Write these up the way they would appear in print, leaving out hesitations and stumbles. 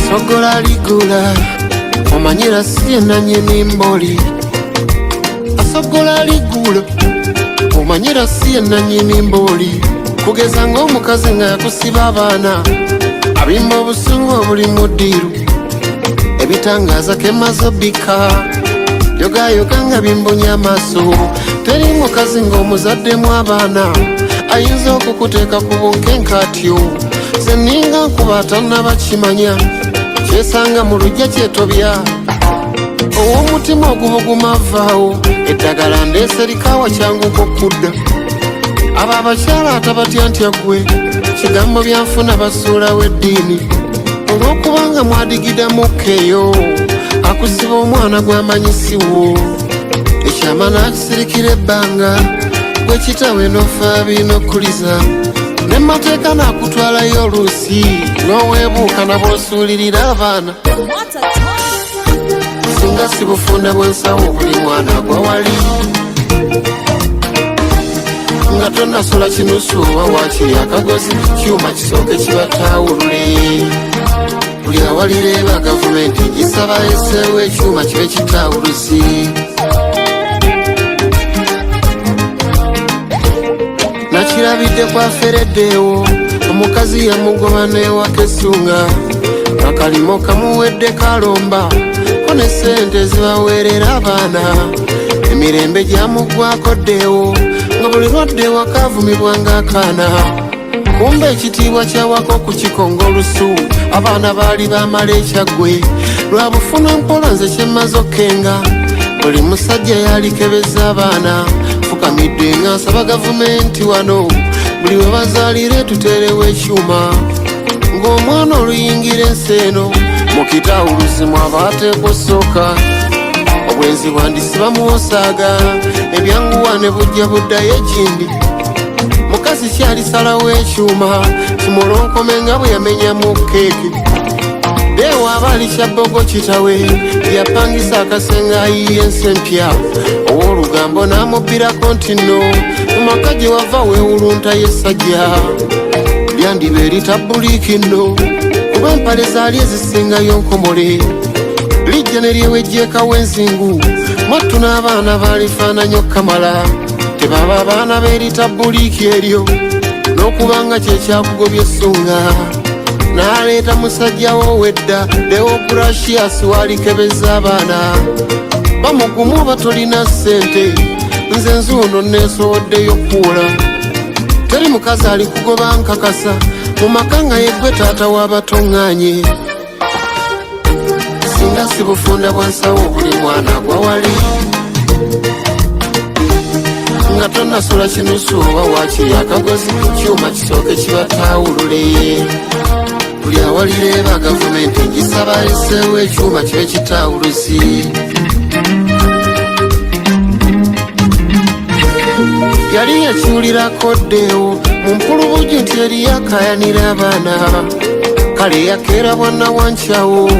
Sogola ligula omanyira siye nanyini mboli. Asogola ligula omanyira siye nanyini mboli. Kugeza ng'omukazi nga yakusiba abaana abimba obusungu obuli mu ddiiru. Ebitangaza kemazo bika yogayoga nga bimbonya amaaso. Teri mukazi ng'omuzaddemu abaana ayinza okukuteeka ku bunkenke atyo. Seninga nkuba atannaba kimanya kyesanga mu lujja kyetobya. Ow'omutima ogubuguma avaawo eddagala ndeese likawa kyanguko okudda. Abo abakyala atabatya ntya ggwe kigambo byanfuna basuulawo eddiini. Olw'okubanga mwadigida mukkeeyo akusiba omwana gw'amanyisiwo. Ekyama n'akisirikira ebbanga gwe kitawe n'ofa binokkuliza. Ne mateeka n'akutwalayo oluusi n'oweebuuka na bw'osuulirira abaana. Singa si bufunda bw'ensawo buli mwana gwa wali nga tonnasula kinusu oba waakiri akagozi kyuma kisooke kibatawulule. Buli awalireba gavumenti gisaba eseewo ekyuma kibe kitawuluzi. Nakirabidde kwafereddeewo omukazi yamugoba n'ewaka essunga. Akalimo kamuwedde kalomba ko ne ssente zibaweerera abaana. Emirembe gyamuggwako ddeewo nga buli lwadde wakavumibwa ng'akaana. Kumbe ekitiibwa kyawako ku kikongo olusu abaana baali baamala ekyaggwe. Lwa bufuna mpola nze kyemmaze okkenga buli musajja yalikebeza abaana. Fukamidde nga nsaba gavumenti wano buli we bazaalire tuteerewo ekyuma ng'omwana oluyingira ensi eno mu kitawuluzi mwaba ateekwa osooka. Obwenzi bwandisi bamuwosaaga ebyanguwa ne bujja buddayo ekindi. Mukazi kyalisalawo ekyuma kimolonkome nga bwe yamenyamu keeki. Deewo abaali kyabbogo kitawe yapangisa akasenga ayiye ensi empya. Ow'olugambo n'amubbirako nti nno mu maka gye wava weewulunta y'essajja lyandiba eritabuliiki nno kuba empale zaali ezisingayo nkomole. Lijja ne lyewejjeekawo enzingu mwattu n'abaana baalifaananya okkamala. Tebaba abaana b'eritabuliiki eryo n'okubanga kye kyakugobya essunga. N'aleeta musajjawo wedda Deogratius waalikebeza abaana. Bamugumu batolina ssente nze nzuuno neesowoddeyo kuula. Teri mukazi alikugoba nkakasa mu maka nga yeggwe taata w'abatoŋŋaanye. Singa si bufunda bwansawo buli mwana gwa wali nga tonnasula kinusu oba waakiri akagozi kyuma kisooke kibatawulule. Buli awalireba gavumenti gisaba eseewo ekyuma kibe kitawuluzi. Yali yakiwulirako ddeewo mu mpulubuju nti eri yakayanira abaana. Kale yakeera bwanna wankyawo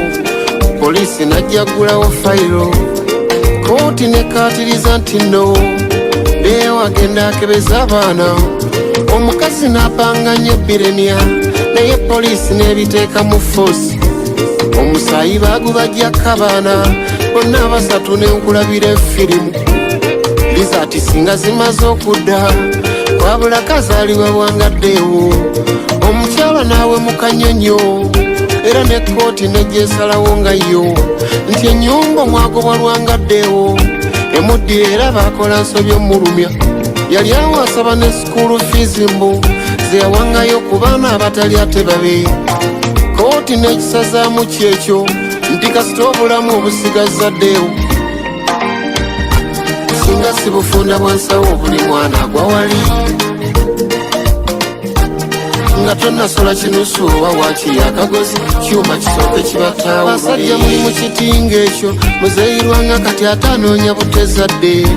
poliisi n'ajjagulawo fayiro. Kooti nekkaatiriza nti nno Deewo agenda akebeza abaana. Omukazi n'apanga nnyo Birenia naye poliisi n'ebiteeka mu foosi. Omusaayi baagubajjako abaana bonna abasatu n'enkulabira effirimu. Lizaati singa zimaze okudda wabula kazaaliwa bwangaddeewo. Omukyala naawe mu kanyonyo era ne kkooti nejjeesalawo nga yo nti ennyumba omwagobwa lwangaddeewo emuddira era baakola nsobyo mulumya. Yali awo asaba ne sikuulu fiizi mbu ze yawangayo ku baana abatali ate babe. Kkooti n'ekisazaamu kyekyo nti kasita obulamu obusigazza ddeewo. Singa si bufunda bwansawo buli mwana gwa wali nga tonnasola kinusu oba waakiri akagozi kyuma kisooke kibataawo. Basajja muli mu kitinga ekyo muzeyirwanga kati ate anoonya butezadde.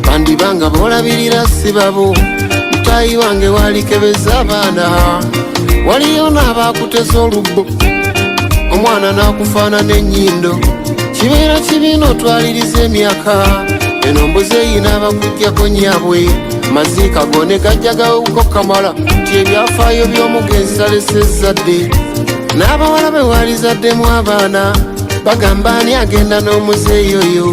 Bandibanga boolabirira si babo. Mutaayi wange waalikebeza abaana. Waliyo n'abaakuteza olubbo omwana n'akufaanana ennyindo. Kibeera kibi n'otwaliriza emyaka eno mbuzi eyina abakujjako nnyabwe maziika gone gajjagawuko kamala nti ebyafaayo by'omugenzi talesezadde n'abawala be waalizaddemu abaana bagamba ani agenda n'omuzeeyi oyo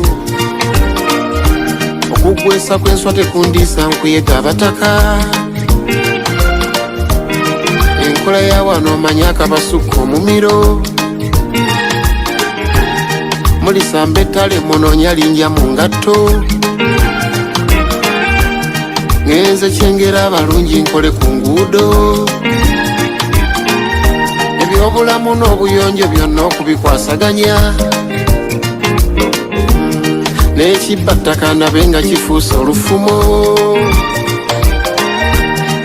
okugwesa kw'enswa tekundiisa nkuyega abataka enkola ya wano omanye akabasukka omumiro mulisamba ettale munoonya linnya mu ngatto ngenze kyengera abalungi nkole ku nguudo ebyobulamu n'obuyonjo byonna okubikwasaganya n'ekibbattaka nabe nga kifuuse olufumo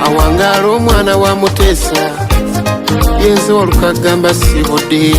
awangaala omwana wa Muteesa yenze olukagamba sibudde